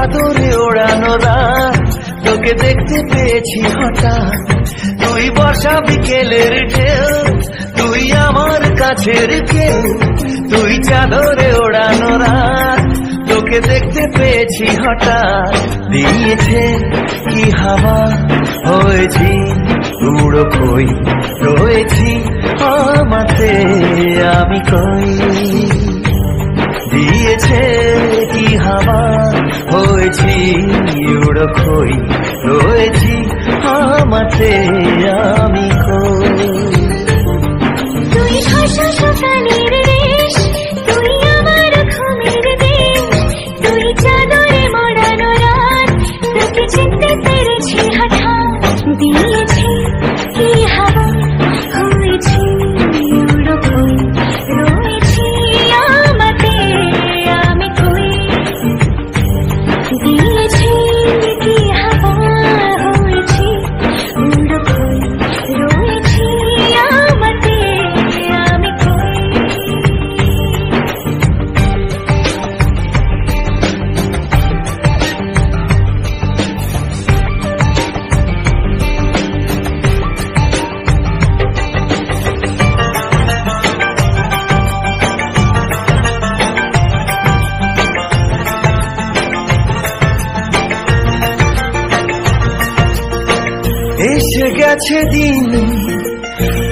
চাদরে ওড়ানো রাত তোকে দেখতে পেয়েছি হঠাৎ। তুই বর্ষা বিকেলের ঢেউ, তুই আমার কাছের কেউ। তুই চাদরে ওড়ানো রাত তোকে দেখতে পেয়েছি হঠাৎ। দিয়েছে কি হাওয়া, হয়েছি উড়ো কই, রয়েছি আমাতে আমি কই। দিয়েছে কি হাওয়া, হয়েছি উড়ো কই, রয়েছি আমাতে আমি কই। তুই ভাষা সকালের দেশ, তুই আমার ঘুমের দেশ। তুই চাদরে মোড়ানো রাত তোকে চিনতে পেরেছি হঠাৎ। দিয়েছি কি হাওয়া, হয়েছি উড়ো কই, রয়েছি আমাতে আমি কই। দিয়েছি কি হাওয়া, হয়েছি উড়ো কই, রয়েছি আমাতে আমি কই। এসে গেছে দিন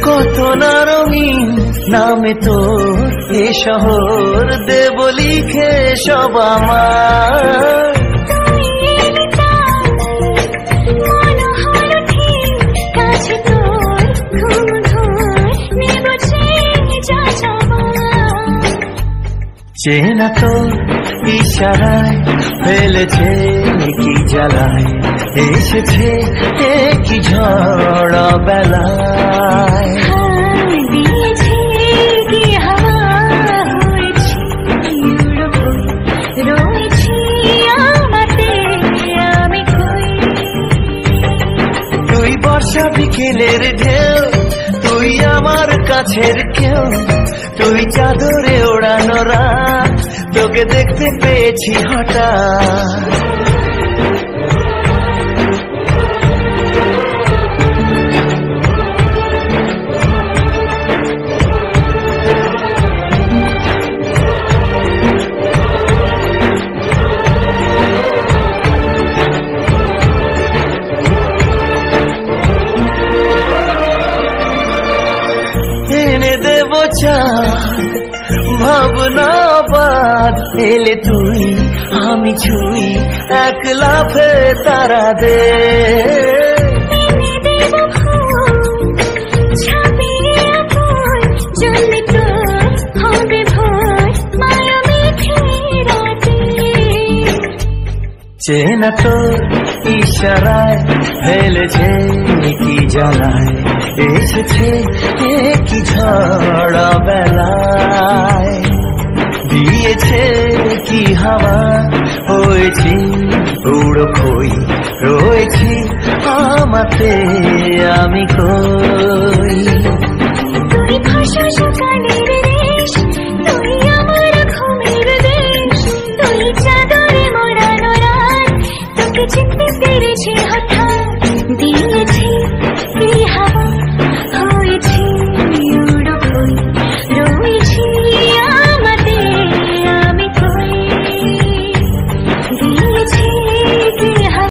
কত না রঙিন, নামে তোর এ শহর দেব লিখে সব আমার। চেনা তো ইশারায় ফেলেছে কি জ্বালায়, এসেছে কি ঝড় বেলায়। দিয়েছি কি হাওয়া, হয়েছি উড়ো কই, রয়েছি আমাতে আমি কই। তুই বর্ষা বিকেলের ঢেউ, তুই আমার কাছের কেউ। তুই চাদরে ওড়ানো রাত তোকে দেখতে পেয়েছি হঠাৎ। এনে দেব চাঁদ ভাবনা বাদ, এলে তুই আমি ছুই এক লাফে তারা দে। এনে দেব ফুল, ছাপিয়ে ফুল, জন্মে তোর হবে ভোর, মায়া মেঘে রাতে। চেনা তো ইশারায় ফেলেছে কি জ্বালায়, এসেছে কি ঝড় বেলায়। দিয়েছে কি হাওয়া, হয়েছি উড়ো কই, রয়েছি আমাতে আমি কই।